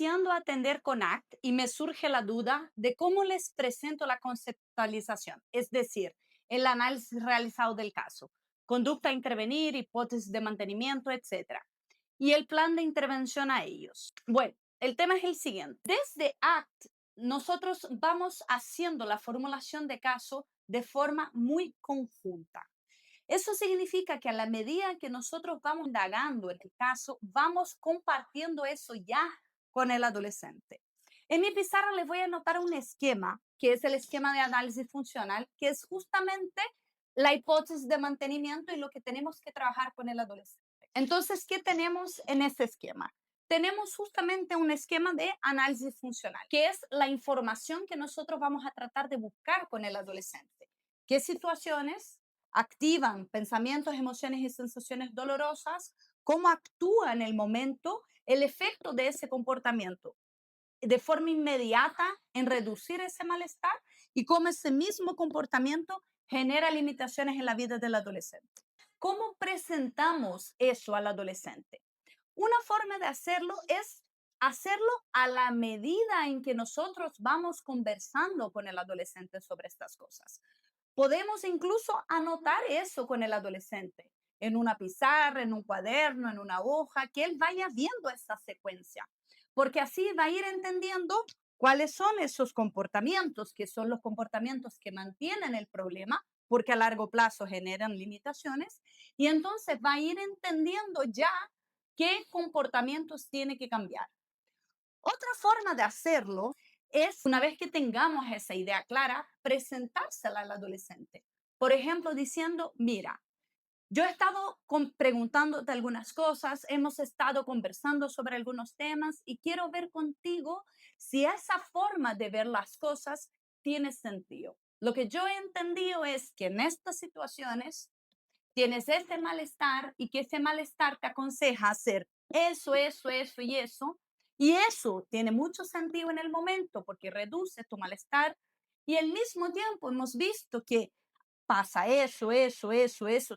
iniciando a atender con ACT y me surge la duda de cómo les presento la conceptualización, es decir, el análisis realizado del caso, conducta a intervenir, hipótesis de mantenimiento, etcétera, y el plan de intervención a ellos. Bueno, el tema es el siguiente. Desde ACT, nosotros vamos haciendo la formulación de caso de forma muy conjunta. Eso significa que a la medida que nosotros vamos indagando en el caso, vamos compartiendo eso ya con el adolescente. En mi pizarra les voy a anotar un esquema, que es el esquema de análisis funcional, que es justamente la hipótesis de mantenimiento y lo que tenemos que trabajar con el adolescente. Entonces, ¿qué tenemos en ese esquema? Tenemos justamente un esquema de análisis funcional, que es la información que nosotros vamos a tratar de buscar con el adolescente. ¿Qué situaciones activan pensamientos, emociones y sensaciones dolorosas? ¿Cómo actúa en el momento el efecto de ese comportamiento de forma inmediata en reducir ese malestar y cómo ese mismo comportamiento genera limitaciones en la vida del adolescente? ¿Cómo presentamos eso al adolescente? Una forma de hacerlo es hacerlo a la medida en que nosotros vamos conversando con el adolescente sobre estas cosas. Podemos incluso anotar eso con el adolescente en una pizarra, en un cuaderno, en una hoja, que él vaya viendo esa secuencia, porque así va a ir entendiendo cuáles son esos comportamientos, que son los comportamientos que mantienen el problema, porque a largo plazo generan limitaciones, y entonces va a ir entendiendo ya qué comportamientos tiene que cambiar. Otra forma de hacerlo es, una vez que tengamos esa idea clara, presentársela al adolescente. Por ejemplo, diciendo, mira, yo he estado preguntándote algunas cosas, hemos estado conversando sobre algunos temas y quiero ver contigo si esa forma de ver las cosas tiene sentido. Lo que yo he entendido es que en estas situaciones tienes ese malestar y que ese malestar te aconseja hacer eso y eso tiene mucho sentido en el momento porque reduce tu malestar y al mismo tiempo hemos visto que pasa eso,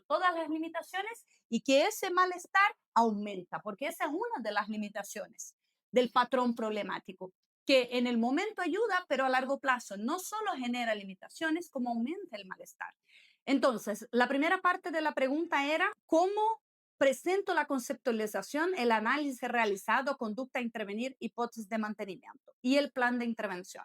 todas las limitaciones y que ese malestar aumenta, porque esa es una de las limitaciones del patrón problemático, que en el momento ayuda, pero a largo plazo no solo genera limitaciones, como aumenta el malestar. Entonces, la primera parte de la pregunta era, ¿cómo presento la conceptualización, el análisis realizado, conducta a intervenir, hipótesis de mantenimiento y el plan de intervención?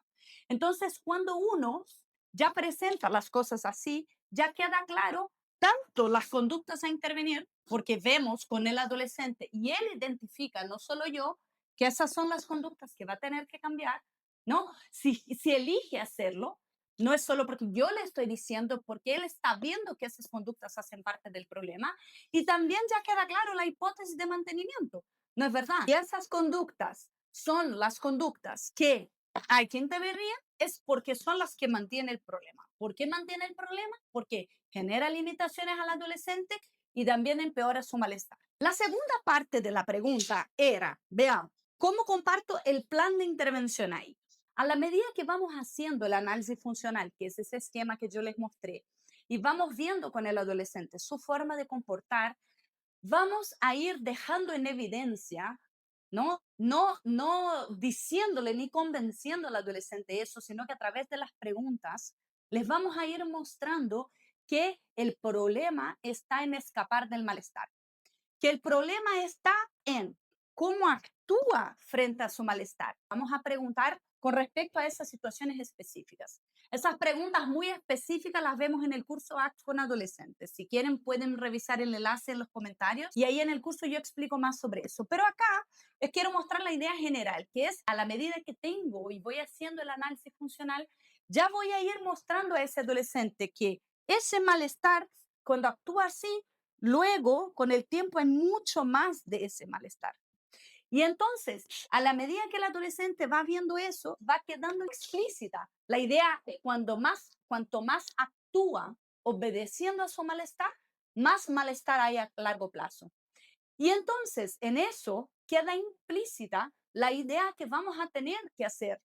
Entonces, cuando uno ya presenta las cosas así, ya queda claro tanto las conductas a intervenir, porque vemos con el adolescente y él identifica, no solo yo, que esas son las conductas que va a tener que cambiar, ¿no? Si elige hacerlo, no es solo porque yo le estoy diciendo, porque él está viendo que esas conductas hacen parte del problema y también ya queda claro la hipótesis de mantenimiento, ¿no es verdad? Y esas conductas son las conductas que hay que intervenir es porque son las que mantienen el problema. ¿Por qué mantiene el problema? Porque genera limitaciones al adolescente y también empeora su malestar. La segunda parte de la pregunta era, vean, ¿cómo comparto el plan de intervención ahí? A la medida que vamos haciendo el análisis funcional, que es ese esquema que yo les mostré, y vamos viendo con el adolescente su forma de comportar, vamos a ir dejando en evidencia, no diciéndole ni convenciendo al adolescente eso, sino que a través de las preguntas les vamos a ir mostrando que el problema está en escapar del malestar, que el problema está en cómo actúa frente a su malestar. Vamos a preguntar con respecto a esas situaciones específicas. Esas preguntas muy específicas las vemos en el curso ACT con adolescentes. Si quieren, pueden revisar el enlace en los comentarios y ahí en el curso yo explico más sobre eso. Pero acá les quiero mostrar la idea general, que es a la medida que tengo y voy haciendo el análisis funcional, ya voy a ir mostrando a ese adolescente que ese malestar, cuando actúa así, luego, con el tiempo, hay mucho más de ese malestar. Y entonces, a la medida que el adolescente va viendo eso, va quedando explícita la idea de cuanto más actúa obedeciendo a su malestar, más malestar hay a largo plazo. Y entonces, en eso queda implícita la idea que vamos a tener que hacer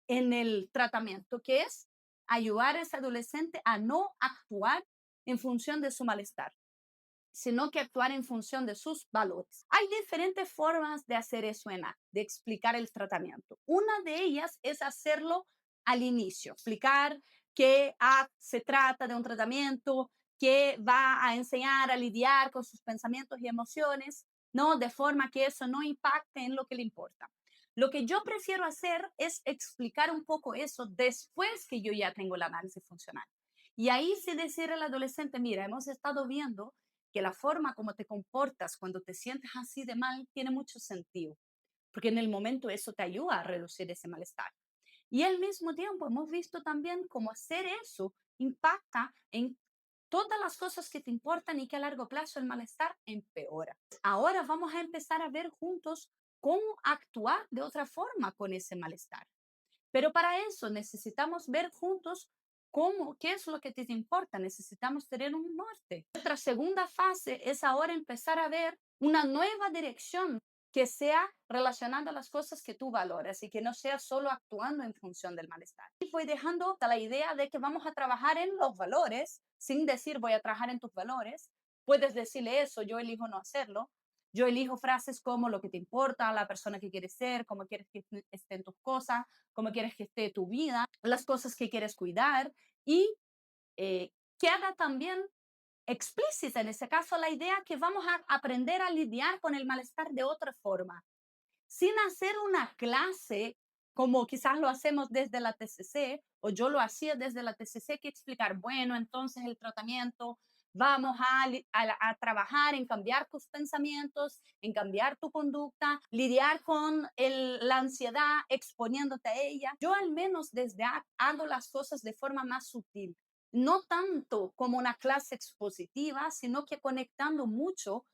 en el tratamiento, que es ayudar a ese adolescente a no actuar en función de su malestar, sino que actuar en función de sus valores. Hay diferentes formas de hacer eso en ACT, de explicar el tratamiento. Una de ellas es hacerlo al inicio, explicar que ACT se trata de un tratamiento que va a enseñar a lidiar con sus pensamientos y emociones, ¿no? De forma que eso no impacte en lo que le importa. Lo que yo prefiero hacer es explicar un poco eso después que yo ya tengo el análisis funcional. Y ahí sí decir al adolescente, mira, hemos estado viendo que la forma como te comportas cuando te sientes así de mal tiene mucho sentido, porque en el momento eso te ayuda a reducir ese malestar. Y al mismo tiempo hemos visto también cómo hacer eso impacta en todas las cosas que te importan y que a largo plazo el malestar empeora. Ahora vamos a empezar a ver juntos cómo actuar de otra forma con ese malestar. Pero para eso necesitamos ver juntos qué es lo que te importa. Necesitamos tener un norte. Nuestra segunda fase es ahora empezar a ver una nueva dirección que sea relacionando las cosas que tú valoras y que no sea solo actuando en función del malestar. Y voy dejando la idea de que vamos a trabajar en los valores, sin decir voy a trabajar en tus valores. Puedes decirle eso, yo elijo no hacerlo. Yo elijo frases como lo que te importa, la persona que quieres ser, cómo quieres que estén tus cosas, cómo quieres que esté tu vida, las cosas que quieres cuidar y queda también explícita en ese caso la idea que vamos a aprender a lidiar con el malestar de otra forma, sin hacer una clase como quizás lo hacemos desde la TCC o yo lo hacía desde la TCC, que explicar, bueno, entonces el tratamiento, vamos a trabajar en cambiar tus pensamientos, en cambiar tu conducta, lidiar con la ansiedad exponiéndote a ella. Yo al menos desde hago las cosas de forma más sutil, no tanto como una clase expositiva, sino que conectando mucho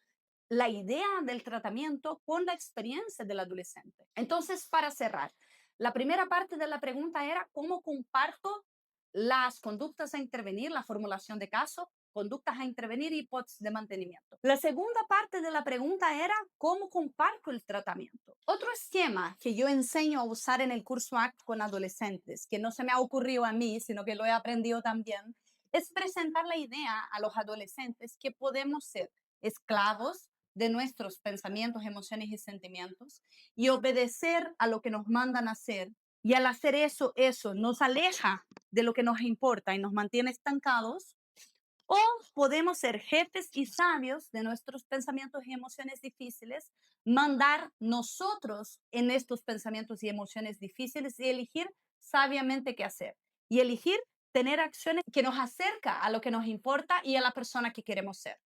la idea del tratamiento con la experiencia del adolescente. Entonces, para cerrar, la primera parte de la pregunta era cómo comparto las conductas a intervenir, la formulación de caso, conductas a intervenir y hipótesis de mantenimiento. La segunda parte de la pregunta era cómo comparto el tratamiento. Otro esquema que yo enseño a usar en el curso ACT con adolescentes, que no se me ha ocurrido a mí, sino que lo he aprendido también, es presentar la idea a los adolescentes que podemos ser esclavos de nuestros pensamientos, emociones y sentimientos y obedecer a lo que nos mandan a hacer. Y al hacer eso, eso nos aleja de lo que nos importa y nos mantiene estancados. O podemos ser jefes y sabios de nuestros pensamientos y emociones difíciles, mandar nosotros en estos pensamientos y emociones difíciles y elegir sabiamente qué hacer. Y elegir tener acciones que nos acerca a lo que nos importa y a la persona que queremos ser.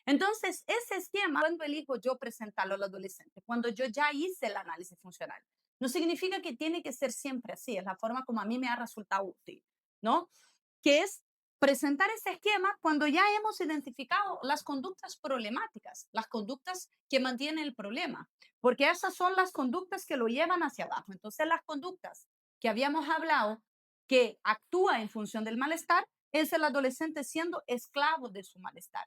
Entonces, ese esquema, cuando elijo yo presentarlo al adolescente, cuando yo ya hice el análisis funcional, no significa que tiene que ser siempre así, es la forma como a mí me ha resultado útil, ¿no? Que es presentar ese esquema cuando ya hemos identificado las conductas problemáticas, las conductas que mantienen el problema, porque esas son las conductas que lo llevan hacia abajo. Entonces, las conductas que habíamos hablado que actúa en función del malestar es el adolescente siendo esclavo de su malestar.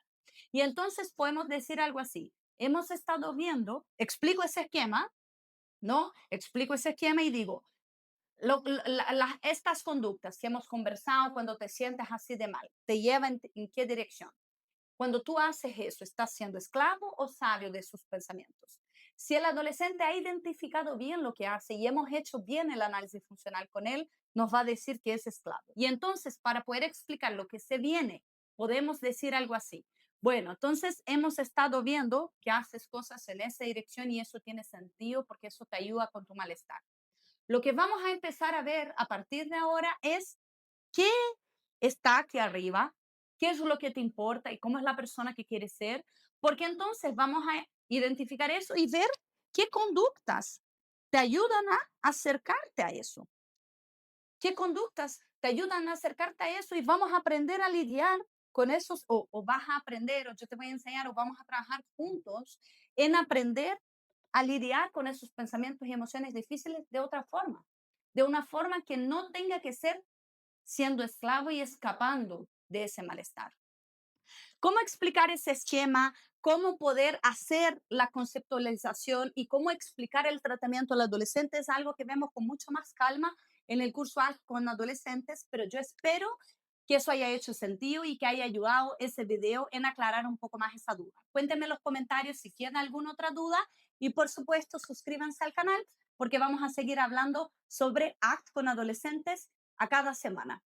Y entonces podemos decir algo así. Hemos estado viendo, explico ese esquema, ¿no? Explico ese esquema y digo, estas conductas que hemos conversado cuando te sientes así de mal, ¿te llevan en qué dirección? Cuando tú haces eso, ¿estás siendo esclavo o sabio de sus pensamientos? Si el adolescente ha identificado bien lo que hace y hemos hecho bien el análisis funcional con él, nos va a decir que es esclavo. Y entonces, para poder explicar lo que se viene, podemos decir algo así. Bueno, entonces hemos estado viendo que haces cosas en esa dirección y eso tiene sentido porque eso te ayuda con tu malestar. Lo que vamos a empezar a ver a partir de ahora es qué está aquí arriba, qué es lo que te importa y cómo es la persona que quieres ser, porque entonces vamos a identificar eso y ver qué conductas te ayudan a acercarte a eso. ¿Qué conductas te ayudan a acercarte a eso? Y vamos a aprender a lidiar con esos, o vas a aprender, o yo te voy a enseñar, o vamos a trabajar juntos en aprender a lidiar con esos pensamientos y emociones difíciles de otra forma, de una forma que no tenga que ser siendo esclavo y escapando de ese malestar. ¿Cómo explicar ese esquema? ¿Cómo poder hacer la conceptualización y cómo explicar el tratamiento al adolescente? Es algo que vemos con mucho más calma en el curso con adolescentes, pero yo espero que eso haya hecho sentido y que haya ayudado ese video en aclarar un poco más esa duda. Cuéntenme en los comentarios si tienen alguna otra duda y por supuesto suscríbanse al canal porque vamos a seguir hablando sobre ACT con adolescentes a cada semana.